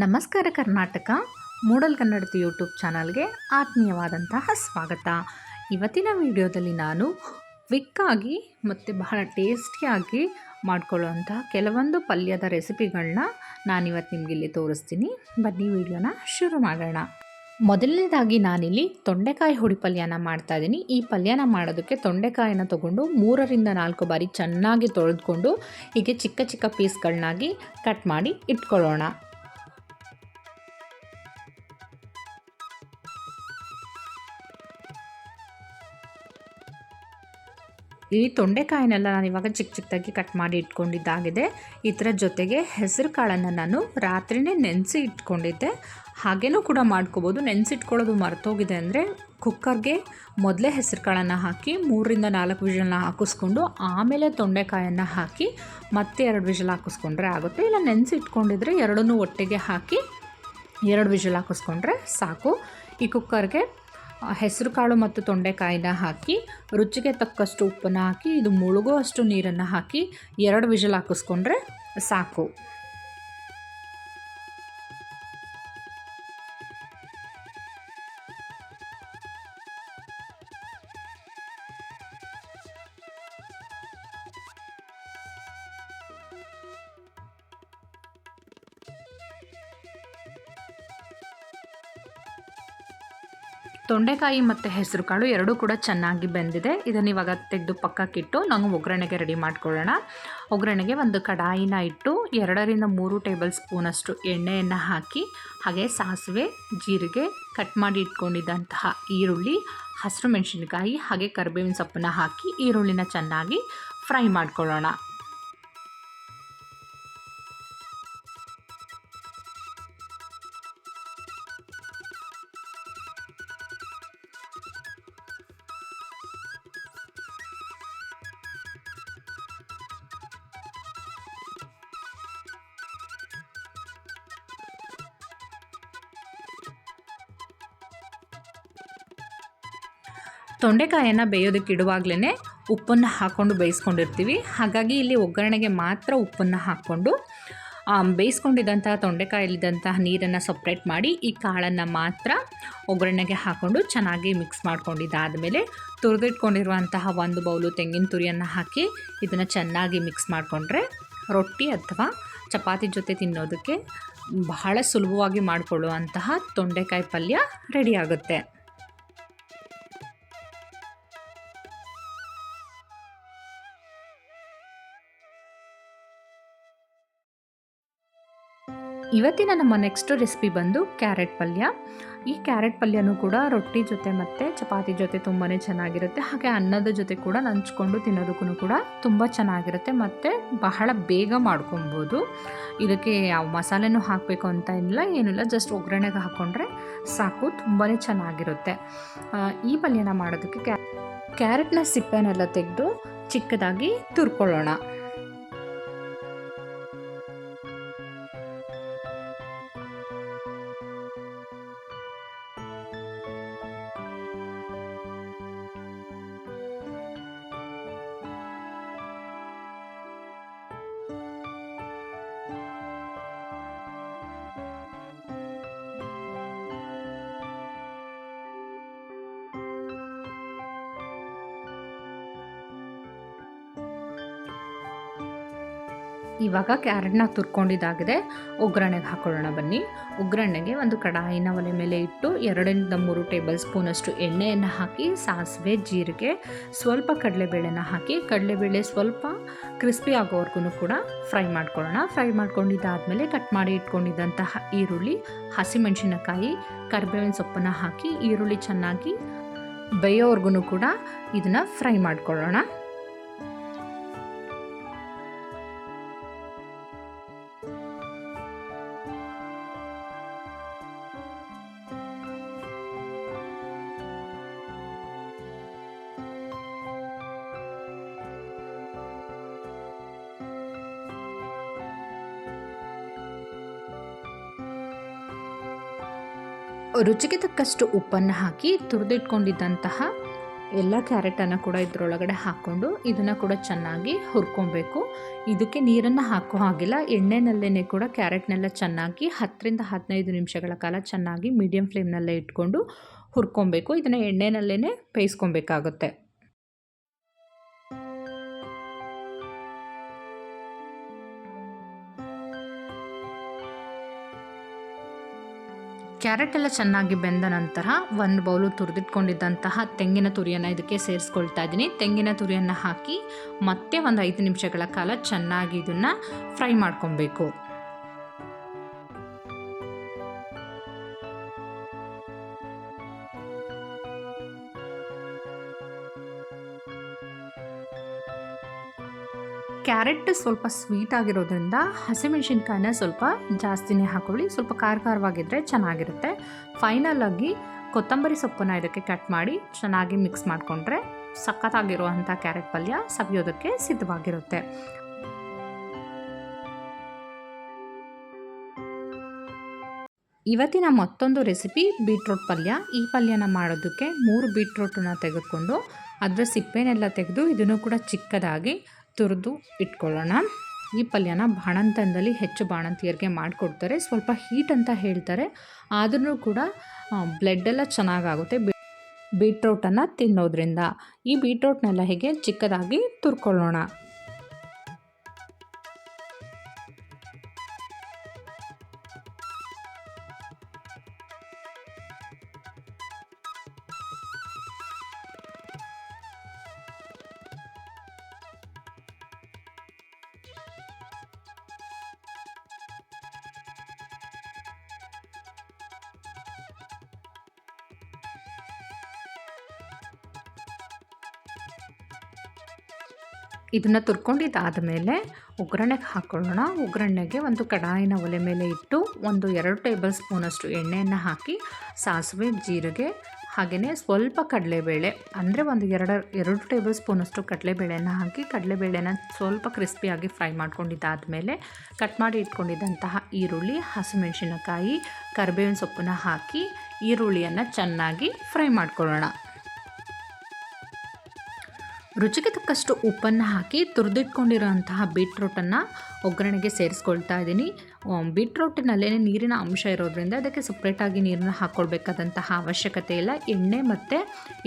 ನಮಸ್ಕಾರ ಕರ್ನಾಟಕ ಮೂಡಲ್ ಕನ್ನಡತಿ ಯೂಟ್ಯೂಬ್ ಚಾನಲ್ಗೆ ಆತ್ಮೀಯವಾದಂತಹ ಸ್ವಾಗತ. ಇವತ್ತಿನ ವಿಡಿಯೋದಲ್ಲಿ ನಾನು ಕ್ವಿಕ್ಕಾಗಿ ಮತ್ತು ಬಹಳ ಟೇಸ್ಟಿಯಾಗಿ ಮಾಡ್ಕೊಳ್ಳುವಂತಹ ಕೆಲವೊಂದು ಪಲ್ಯದ ರೆಸಿಪಿಗಳನ್ನ ನಾನಿವತ್ತು ನಿಮಗೆ ಇಲ್ಲಿ ತೋರಿಸ್ತೀನಿ. ಬನ್ನಿ ವಿಡಿಯೋನ ಶುರು ಮಾಡೋಣ. ಮೊದಲನೇದಾಗಿ ನಾನಿಲ್ಲಿ ತೊಂಡೆಕಾಯಿ ಹುಡಿ ಪಲ್ಯನ ಮಾಡ್ತಾಯಿದ್ದೀನಿ. ಈ ಪಲ್ಯನ ಮಾಡೋದಕ್ಕೆ ತೊಂಡೆಕಾಯಿನ ತೊಗೊಂಡು 3-4 ಬಾರಿ ಚೆನ್ನಾಗಿ ತೊಳೆದುಕೊಂಡು ಹೀಗೆ ಚಿಕ್ಕ ಚಿಕ್ಕ ಪೀಸ್ಗಳನ್ನಾಗಿ ಕಟ್ ಮಾಡಿ ಇಟ್ಕೊಳ್ಳೋಣ. ಈ ತೊಂಡೆಕಾಯಿನೆಲ್ಲ ನಾನು ಇವಾಗ ಚಿಕ್ಕ ಚಿಕ್ಕದಾಗಿ ಕಟ್ ಮಾಡಿ ಇಟ್ಕೊಂಡಿದ್ದಾಗಿದೆ. ಇದರ ಜೊತೆಗೆ ಹೆಸರು ಕಾಳನ್ನು ನಾನು ರಾತ್ರಿಯೇ ನೆನೆಸಿ ಇಟ್ಕೊಂಡಿದ್ದೆ. ಹಾಗೇನೂ ಕೂಡ ಮಾಡ್ಕೋಬೋದು. ನೆನೆಸಿಟ್ಕೊಳ್ಳೋದು ಮರ್ತೋಗಿದೆ ಅಂದರೆ ಕುಕ್ಕರ್ಗೆ ಮೊದಲೇ ಹೆಸರು ಕಾಳನ್ನು ಹಾಕಿ 3-4 ವಿಷಲ್ನ ಹಾಕಿಸ್ಕೊಂಡು ಆಮೇಲೆ ತೊಂಡೆಕಾಯನ್ನು ಹಾಕಿ ಮತ್ತೆ 2 ವಿಷಲ್ ಹಾಕಿಸ್ಕೊಂಡ್ರೆ ಆಗುತ್ತೆ. ಇಲ್ಲ ನೆನೆಸಿ ಇಟ್ಕೊಂಡಿದ್ರೆ ಎರಡನ್ನೂ ಒಟ್ಟಿಗೆ ಹಾಕಿ 2 ವಿಷಲ್ ಹಾಕಿಸ್ಕೊಂಡ್ರೆ ಸಾಕು. ಈ ಕುಕ್ಕರ್ಗೆ ಹೆಸರು ಕಾಳು ಮತ್ತು ತೊಂಡೆಕಾಯಿನ ಹಾಕಿ ರುಚಿಗೆ ತಕ್ಕಷ್ಟು ಉಪ್ಪನ್ನು ಹಾಕಿ ಇದು ಮುಳುಗುವಷ್ಟು ನೀರನ್ನು ಹಾಕಿ 2 ವಿಷಲ್ ಹಾಕಿಸ್ಕೊಂಡ್ರೆ ಸಾಕು. ತೊಂಡೆಕಾಯಿ ಮತ್ತು ಹೆಸರು ಕಾಳು ಎರಡೂ ಕೂಡ ಚೆನ್ನಾಗಿ ಬೆಂದಿದೆ. ಇದನ್ನು ಇವಾಗ ತೆಗೆದು ಪಕ್ಕಕ್ಕಿಟ್ಟು ನಾವು ಒಗ್ಗರಣೆಗೆ ರೆಡಿ ಮಾಡ್ಕೊಳ್ಳೋಣ. ಒಗ್ಗರಣೆಗೆ ಒಂದು ಕಡಾಯಿನ ಇಟ್ಟು 2-3 ಟೇಬಲ್ ಸ್ಪೂನಷ್ಟು ಎಣ್ಣೆಯನ್ನು ಹಾಕಿ ಹಾಗೆ ಸಾಸಿವೆ, ಜೀರಿಗೆ, ಕಟ್ ಮಾಡಿ ಇಟ್ಕೊಂಡಿದ್ದಂತಹ ಈರುಳ್ಳಿ, ಹಸಿರು ಮೆಣಸಿನಕಾಯಿ ಹಾಗೆ ಕರಿಬೇವಿನ ಸೊಪ್ಪನ್ನು ಹಾಕಿ ಈರುಳ್ಳಿನ ಚೆನ್ನಾಗಿ ಫ್ರೈ ಮಾಡ್ಕೊಳ್ಳೋಣ. ತೊಂಡೆಕಾಯನ್ನು ಬೇಯೋದಕ್ಕೆ ಇಡುವಾಗಲೇ ಉಪ್ಪನ್ನು ಹಾಕ್ಕೊಂಡು ಬೇಯಿಸ್ಕೊಂಡಿರ್ತೀವಿ. ಹಾಗಾಗಿ ಇಲ್ಲಿ ಒಗ್ಗರಣೆಗೆ ಮಾತ್ರ ಉಪ್ಪನ್ನು ಹಾಕ್ಕೊಂಡು ಬೇಯಿಸ್ಕೊಂಡಿದ್ದಂತಹ ತೊಂಡೆಕಾಯಲ್ಲಿದ್ದಂತಹ ನೀರನ್ನು ಸಪ್ರೇಟ್ ಮಾಡಿ ಈ ಕಾಳನ್ನು ಮಾತ್ರ ಒಗ್ಗರಣೆಗೆ ಹಾಕ್ಕೊಂಡು ಚೆನ್ನಾಗಿ ಮಿಕ್ಸ್ ಮಾಡ್ಕೊಂಡಿದ್ದಾದಮೇಲೆ ತುರಿದಿಟ್ಕೊಂಡಿರುವಂತಹ 1 ಬೌಲು ತೆಂಗಿನ ತುರಿಯನ್ನು ಹಾಕಿ ಇದನ್ನು ಚೆನ್ನಾಗಿ ಮಿಕ್ಸ್ ಮಾಡಿಕೊಂಡ್ರೆ ರೊಟ್ಟಿ ಅಥವಾ ಚಪಾತಿ ಜೊತೆ ತಿನ್ನೋದಕ್ಕೆ ಬಹಳ ಸುಲಭವಾಗಿ ಮಾಡಿಕೊಳ್ಳುವಂತಹ ತೊಂಡೆಕಾಯಿ ಪಲ್ಯ ರೆಡಿಯಾಗುತ್ತೆ. ಇವತ್ತಿನ ನಮ್ಮ ನೆಕ್ಸ್ಟ್ ರೆಸಿಪಿ ಬಂದು ಕ್ಯಾರೆಟ್ ಪಲ್ಯ. ಈ ಕ್ಯಾರೆಟ್ ಪಲ್ಯನೂ ಕೂಡ ರೊಟ್ಟಿ ಜೊತೆ ಮತ್ತು ಚಪಾತಿ ಜೊತೆ ತುಂಬಾ ಚೆನ್ನಾಗಿರುತ್ತೆ. ಹಾಗೆ ಅನ್ನದ ಜೊತೆ ಕೂಡ ನಂಚ್ಕೊಂಡು ತಿನ್ನೋದಕ್ಕೂ ಕೂಡ ತುಂಬ ಚೆನ್ನಾಗಿರುತ್ತೆ ಮತ್ತು ಬಹಳ ಬೇಗ ಮಾಡ್ಕೊಬೋದು. ಇದಕ್ಕೆ ಯಾವ ಮಸಾಲೆನೂ ಹಾಕಬೇಕು ಅಂತ ಏನಿಲ್ಲ, ಜಸ್ಟ್ ಒಗ್ಗರಣೆಗೆ ಹಾಕ್ಕೊಂಡ್ರೆ ಸಾಕು, ತುಂಬಾ ಚೆನ್ನಾಗಿರುತ್ತೆ. ಈ ಪಲ್ಯನ ಮಾಡೋದಕ್ಕೆ ಕ್ಯಾರೆಟ್ನ ಸಿಪ್ಪೆನೆಲ್ಲ ತೆಗೆದು ಚಿಕ್ಕದಾಗಿ ತುರ್ಕೊಳ್ಳೋಣ. ಇವಾಗ ಕ್ಯಾರೆಟ್ನ ತುರ್ಕೊಂಡಿದ್ದಾಗಿದೆ. ಒಗ್ಗರಣೆಗೆ ಹಾಕೊಳ್ಳೋಣ ಬನ್ನಿ. ಒಗ್ಗರಣೆಗೆ ಒಂದು ಕಡಾಯಿನ ಒಲೆ ಮೇಲೆ ಇಟ್ಟು 2-3 ಟೇಬಲ್ ಸ್ಪೂನಷ್ಟು ಎಣ್ಣೆಯನ್ನು ಹಾಕಿ ಸಾಸಿವೆ, ಜೀರಿಗೆ, ಸ್ವಲ್ಪ ಕಡಲೆಬೇಳೆನ ಹಾಕಿ ಕಡಲೆಬೇಳೆ ಸ್ವಲ್ಪ ಕ್ರಿಸ್ಪಿ ಆಗೋವರೆಗೂ ಕೂಡ ಫ್ರೈ ಮಾಡ್ಕೊಳ್ಳೋಣ. ಫ್ರೈ ಮಾಡ್ಕೊಂಡಿದ್ದಾದಮೇಲೆ ಕಟ್ ಮಾಡಿ ಇಟ್ಕೊಂಡಿದ್ದಂತಹ ಈರುಳ್ಳಿ, ಹಸಿಮೆಣಸಿನಕಾಯಿ, ಕರಿಬೇವಿನ ಸೊಪ್ಪನ್ನು ಹಾಕಿ ಈರುಳ್ಳಿ ಚೆನ್ನಾಗಿ ಬೇಯೋವರೆಗೂ ಕೂಡ ಇದನ್ನು ಫ್ರೈ ಮಾಡ್ಕೊಳ್ಳೋಣ. ರುಚಿಗೆ ತಕ್ಕಷ್ಟು ಉಪ್ಪನ್ನು ಹಾಕಿ ತುರಿದಿಟ್ಕೊಂಡಿದ್ದಂತಹ ಎಲ್ಲ ಕ್ಯಾರೆಟನ್ನು ಕೂಡ ಇದರೊಳಗಡೆ ಹಾಕ್ಕೊಂಡು ಇದನ್ನು ಕೂಡ ಚೆನ್ನಾಗಿ ಹುರ್ಕೊಬೇಕು. ಇದಕ್ಕೆ ನೀರನ್ನು ಹಾಕೋ ಹಾಗಿಲ್ಲ, ಎಣ್ಣೆನಲ್ಲೇ ಕೂಡ ಕ್ಯಾರೆಟ್ನೆಲ್ಲ ಚೆನ್ನಾಗಿ 10-15 ನಿಮಿಷಗಳ ಕಾಲ ಚೆನ್ನಾಗಿ ಮೀಡಿಯಮ್ ಫ್ಲೇಮ್ನಲ್ಲೇ ಇಟ್ಕೊಂಡು ಹುರ್ಕೊಬೇಕು. ಇದನ್ನು ಎಣ್ಣೆನಲ್ಲೇ ಬೇಯಿಸ್ಕೊಬೇಕಾಗುತ್ತೆ. ಕ್ಯಾರೆಟ್ ಎಲ್ಲ ಚೆನ್ನಾಗಿ ಬೆಂದ ನಂತರ ಒಂದು ಬೌಲು ತುರಿದಿಟ್ಕೊಂಡಿದ್ದಂತಹ ತೆಂಗಿನ ತುರಿಯನ್ನು ಇದಕ್ಕೆ ಸೇರಿಸ್ಕೊಳ್ತಾ ಇದ್ದೀನಿ. ತೆಂಗಿನ ತುರಿಯನ್ನು ಹಾಕಿ ಮತ್ತೆ ಒಂದು 5 ನಿಮಿಷಗಳ ಕಾಲ ಚೆನ್ನಾಗಿ ಇದನ್ನು ಫ್ರೈ ಮಾಡ್ಕೊಬೇಕು. ಕ್ಯಾರೆಟ್ ಸ್ವಲ್ಪ ಸ್ವೀಟ್ ಆಗಿರೋದ್ರಿಂದ ಹಸಿಮೆಣಸಿನ್ಕಾಯಿನ ಸ್ವಲ್ಪ ಜಾಸ್ತಿನೇ ಹಾಕೊಳ್ಳಿ. ಸ್ವಲ್ಪ ಖಾರವಾಗಿದ್ದರೆ ಚೆನ್ನಾಗಿರುತ್ತೆ. ಫೈನಲಾಗಿ ಕೊತ್ತಂಬರಿ ಸೊಪ್ಪನ್ನು ಇದಕ್ಕೆ ಕಟ್ ಮಾಡಿ ಚೆನ್ನಾಗಿ ಮಿಕ್ಸ್ ಮಾಡಿಕೊಂಡ್ರೆ ಸಖತ್ತಾಗಿರುವಂಥ ಕ್ಯಾರೆಟ್ ಪಲ್ಯ ಸವಿಯೋದಕ್ಕೆ ಸಿದ್ಧವಾಗಿರುತ್ತೆ. ಇವತ್ತಿನ ಮತ್ತೊಂದು ರೆಸಿಪಿ ಬೀಟ್ರೋಟ್ ಪಲ್ಯ. ಈ ಪಲ್ಯನ ಮಾಡೋದಕ್ಕೆ 3 ಬೀಟ್ರೋಟನ್ನು ತೆಗೆದುಕೊಂಡು ಅದರ ಸಿಪ್ಪೆನೆಲ್ಲ ತೆಗೆದು ಇದನ್ನು ಕೂಡ ಚಿಕ್ಕದಾಗಿ ತುರಿದು ಇಟ್ಕೊಳ್ಳೋಣ. ಈ ಪಲ್ಯನ ಬಾಣಂತನದಲ್ಲಿ ಹೆಚ್ಚು ಬಾಣಂತಿಯರಿಗೆ ಮಾಡಿಕೊಡ್ತಾರೆ. ಸ್ವಲ್ಪ ಹೀಟ್ ಅಂತ ಹೇಳ್ತಾರೆ, ಆದ್ರೂ ಕೂಡ ಬ್ಲಡ್ಡೆಲ್ಲ ಚೆನ್ನಾಗಾಗುತ್ತೆ ಬೀಟ್ರೋಟನ್ನು ತಿನ್ನೋದ್ರಿಂದ. ಈ ಬೀಟ್ರೋಟ್ನೆಲ್ಲ ಹೇಗೆ ಚಿಕ್ಕದಾಗಿ ತುರ್ಕೊಳ್ಳೋಣ. ಇದನ್ನು ತುರ್ಕೊಂಡಿದ್ದಾದ ಮೇಲೆ ಒಗ್ಗರಣೆಗೆ ಹಾಕ್ಕೊಳ್ಳೋಣ. ಒಗ್ಗರಣೆಗೆ ಒಂದು ಕಡಾಯಿನ ಒಲೆ ಮೇಲೆ ಇಟ್ಟು 2 ಟೇಬಲ್ ಸ್ಪೂನಷ್ಟು ಎಣ್ಣೆಯನ್ನು ಹಾಕಿ ಸಾಸಿವೆ, ಜೀರಿಗೆ ಹಾಗೆಯೇ ಸ್ವಲ್ಪ ಕಡಲೆಬೇಳೆ ಅಂದರೆ 2 ಟೇಬಲ್ ಸ್ಪೂನಷ್ಟು ಕಡಲೆಬೇಳೆಯನ್ನು ಹಾಕಿ ಕಡಲೆಬೇಳೆನ ಸ್ವಲ್ಪ ಕ್ರಿಸ್ಪಿಯಾಗಿ ಫ್ರೈ ಮಾಡ್ಕೊಂಡಿದ್ದಾದಮೇಲೆ ಕಟ್ ಮಾಡಿ ಇಟ್ಕೊಂಡಿದ್ದಂತಹ ಈರುಳ್ಳಿ, ಹಸಿಮೆಣಸಿನಕಾಯಿ, ಕರಿಬೇವಿನ ಸೊಪ್ಪನ್ನು ಹಾಕಿ ಈರುಳ್ಳಿಯನ್ನು ಚೆನ್ನಾಗಿ ಫ್ರೈ ಮಾಡ್ಕೊಳ್ಳೋಣ. ರುಚಿಗೆ ತಕ್ಕಷ್ಟು ಉಪ್ಪನ್ನು ಹಾಕಿ ತುರಿದಿಟ್ಕೊಂಡಿರೋಂತಹ ಬೀಟ್ರೋಟನ್ನು ಒಗ್ಗರಣೆಗೆ ಸೇರಿಸ್ಕೊಳ್ತಾ ಇದ್ದೀನಿ. ಬೀಟ್ರೋಟಿನಲ್ಲೇ ನೀರಿನ ಅಂಶ ಇರೋದ್ರಿಂದ ಅದಕ್ಕೆ ಸಪ್ರೇಟಾಗಿ ನೀರನ್ನು ಹಾಕ್ಕೊಳ್ಬೇಕಾದಂತಹ ಅವಶ್ಯಕತೆ ಇಲ್ಲ. ಎಣ್ಣೆ ಮತ್ತು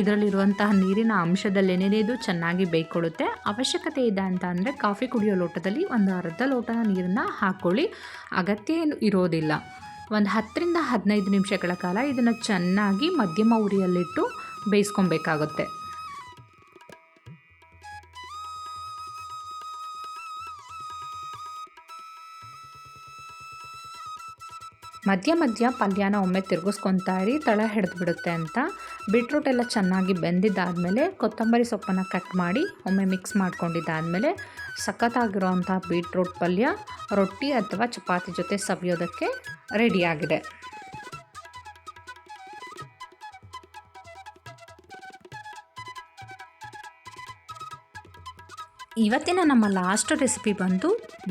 ಇದರಲ್ಲಿರುವಂತಹ ನೀರಿನ ಅಂಶದಲ್ಲೇನೇ ಇದು ಚೆನ್ನಾಗಿ ಬೇಯ್ಕೊಳ್ಳುತ್ತೆ. ಅವಶ್ಯಕತೆ ಇದೆ ಅಂತ ಅಂದರೆ ಕಾಫಿ ಕುಡಿಯೋ ಲೋಟದಲ್ಲಿ ಒಂದು ಅರ್ಧ ಲೋಟನ ನೀರನ್ನು ಹಾಕ್ಕೊಳ್ಳಿ, ಅಗತ್ಯ ಏನು ಇರೋದಿಲ್ಲ. ಒಂದು 10-15 ನಿಮಿಷಗಳ ಕಾಲ ಇದನ್ನು ಚೆನ್ನಾಗಿ ಮಧ್ಯಮ ಉರಿಯಲ್ಲಿಟ್ಟು ಬೇಯಿಸ್ಕೊಬೇಕಾಗುತ್ತೆ. ಮಧ್ಯ ಪಲ್ಯನ ಒಮ್ಮೆ ತಿರುಗಿಸ್ಕೊತಾ ಇರಿ, ತಳ ಹಿಡಿದು ಬಿಡುತ್ತೆ ಅಂತ. ಬೀಟ್ರೂಟ್ ಎಲ್ಲ ಚೆನ್ನಾಗಿ ಬೆಂದಿದ್ದಾದಮೇಲೆ ಕೊತ್ತಂಬರಿ ಸೊಪ್ಪನ್ನು ಕಟ್ ಮಾಡಿ ಒಮ್ಮೆ ಮಿಕ್ಸ್ ಮಾಡ್ಕೊಂಡಿದ್ದಾದಮೇಲೆ ಸಖತ್ತಾಗಿರೋವಂಥ ಬೀಟ್ರೂಟ್ ಪಲ್ಯ ರೊಟ್ಟಿ ಅಥವಾ ಚಪಾತಿ ಜೊತೆ ಸವಿಯೋದಕ್ಕೆ ರೆಡಿಯಾಗಿದೆ. ಇವತ್ತಿನ ನಮ್ಮ ಲಾಸ್ಟ್ ರೆಸಿಪಿ ಬಂದು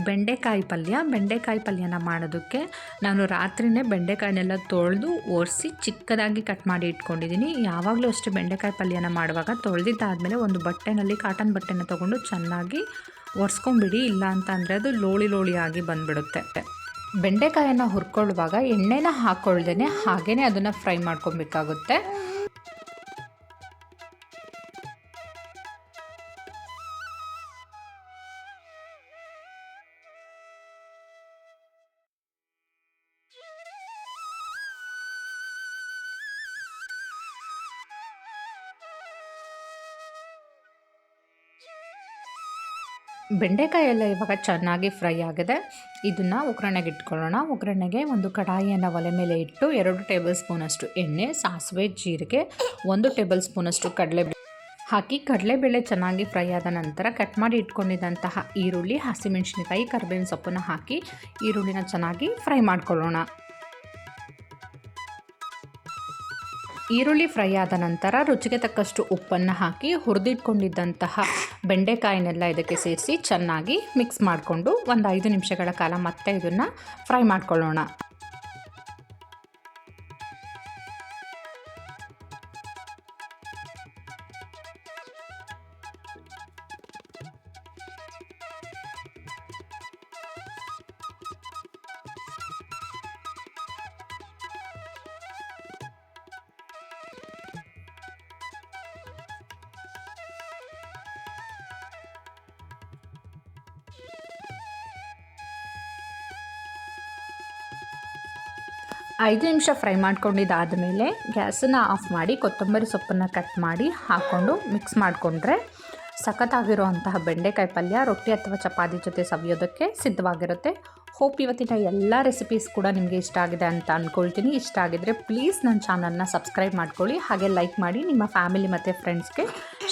ಬೆಂಡೆಕಾಯಿ ಪಲ್ಯ. ಬೆಂಡೆಕಾಯಿ ಪಲ್ಯನ ಮಾಡೋದಕ್ಕೆ ನಾನು ರಾತ್ರಿಯೇ ಬೆಂಡೆಕಾಯಿನೆಲ್ಲ ತೊಳೆದು ಒರೆಸಿ ಚಿಕ್ಕದಾಗಿ ಕಟ್ ಮಾಡಿ ಇಟ್ಕೊಂಡಿದ್ದೀನಿ. ಯಾವಾಗಲೂ ಅಷ್ಟೇ ಬೆಂಡೆಕಾಯಿ ಪಲ್ಯನ ಮಾಡುವಾಗ ತೊಳೆದಿದ್ದಾದಮೇಲೆ ಒಂದು ಬಟ್ಟೆನಲ್ಲಿ ಕಾಟನ್ ಬಟ್ಟೆನ ತೊಗೊಂಡು ಚೆನ್ನಾಗಿ ಒರೆಸ್ಕೊಂಬಿಡಿ, ಇಲ್ಲ ಅಂತ ಅಂದರೆ ಅದು ಲೋಳಿಯಾಗಿ ಬಂದುಬಿಡುತ್ತೆ. ಬೆಂಡೆಕಾಯನ್ನು ಹುರ್ಕೊಳ್ಳುವಾಗ ಎಣ್ಣೆನ ಹಾಕ್ಕೊಳ್ದೇ ಹಾಗೇ ಅದನ್ನು ಫ್ರೈ ಮಾಡ್ಕೊಬೇಕಾಗುತ್ತೆ. ಬೆಂಡೆಕಾಯಿ ಎಲ್ಲ ಇವಾಗ ಚೆನ್ನಾಗಿ ಫ್ರೈ ಆಗಿದೆ. ಇದನ್ನು ಒಗ್ಗರಣೆಗೆ ಇಟ್ಕೊಳ್ಳೋಣ. ಒಗ್ಗರಣೆಗೆ ಒಂದು ಕಡಾಯಿಯನ್ನು ಒಲೆ ಮೇಲೆ ಇಟ್ಟು 2 ಟೇಬಲ್ ಸ್ಪೂನಷ್ಟು ಎಣ್ಣೆ, ಸಾಸಿವೆ, ಜೀರಿಗೆ, 1 ಟೇಬಲ್ ಸ್ಪೂನಷ್ಟು ಕಡಲೆಬೇಳೆ ಹಾಕಿ ಕಡಲೆಬೇಳೆ ಚೆನ್ನಾಗಿ ಫ್ರೈ ಆದ ನಂತರ ಕಟ್ ಮಾಡಿ ಇಟ್ಕೊಂಡಿದ್ದಂತಹ ಈರುಳ್ಳಿ, ಹಸಿಮೆಣಸಿನಕಾಯಿ, ಕರಿಬೇವಿನ ಸೊಪ್ಪನ್ನು ಹಾಕಿ ಈರುಳ್ಳಿನ ಚೆನ್ನಾಗಿ ಫ್ರೈ ಮಾಡ್ಕೊಳ್ಳೋಣ. ಈರುಳ್ಳಿ ಫ್ರೈ ಆದ ನಂತರ ರುಚಿಗೆ ತಕ್ಕಷ್ಟು ಉಪ್ಪನ್ನು ಹಾಕಿ ಹುರಿದಿಟ್ಕೊಂಡಿದ್ದಂತಹ ಬೆಂಡೆಕಾಯಿನೆಲ್ಲ ಇದಕ್ಕೆ ಸೇರಿಸಿ ಚೆನ್ನಾಗಿ ಮಿಕ್ಸ್ ಮಾಡಿಕೊಂಡು ಒಂದು 5 ನಿಮಿಷಗಳ ಕಾಲ ಮತ್ತೆ ಇದನ್ನು ಫ್ರೈ ಮಾಡ್ಕೊಳ್ಳೋಣ. 5 ನಿಮಿಷ ಫ್ರೈ ಮಾಡ್ಕೊಂಡಿದ್ದಾದಮೇಲೆ ಗ್ಯಾಸನ್ನು ಆಫ್ ಮಾಡಿ ಕೊತ್ತಂಬರಿ ಸೊಪ್ಪನ್ನು ಕಟ್ ಮಾಡಿ ಹಾಕ್ಕೊಂಡು ಮಿಕ್ಸ್ ಮಾಡಿಕೊಂಡ್ರೆ ಸಖತ್ತಾಗಿರುವಂತಹ ಬೆಂಡೆಕಾಯಿ ಪಲ್ಯ ರೊಟ್ಟಿ ಅಥವಾ ಚಪಾತಿ ಜೊತೆ ಸವಿಯೋದಕ್ಕೆ ಸಿದ್ಧವಾಗಿರುತ್ತೆ. ಹೋಪ್ ಇವತ್ತಿನ ಎಲ್ಲ ರೆಸಿಪೀಸ್ ಕೂಡ ನಿಮಗೆ ಇಷ್ಟ ಆಗಿದೆ ಅಂತ ಅಂದ್ಕೊಳ್ತೀನಿ. ಇಷ್ಟ ಆಗಿದರೆ ಪ್ಲೀಸ್ ನನ್ನ ಚಾನಲ್ನ ಸಬ್ಸ್ಕ್ರೈಬ್ ಮಾಡ್ಕೊಳ್ಳಿ, ಹಾಗೆ ಲೈಕ್ ಮಾಡಿ ನಿಮ್ಮ ಫ್ಯಾಮಿಲಿ ಮತ್ತು ಫ್ರೆಂಡ್ಸ್ಗೆ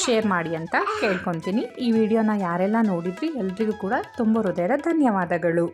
ಶೇರ್ ಮಾಡಿ ಅಂತ ಕೇಳ್ಕೊತೀನಿ. ಈ ವಿಡಿಯೋನ ಯಾರೆಲ್ಲ ನೋಡಿದ್ರಿ ಎಲ್ರಿಗೂ ಕೂಡ ತುಂಬ ಹೃದಯದ ಧನ್ಯವಾದಗಳು.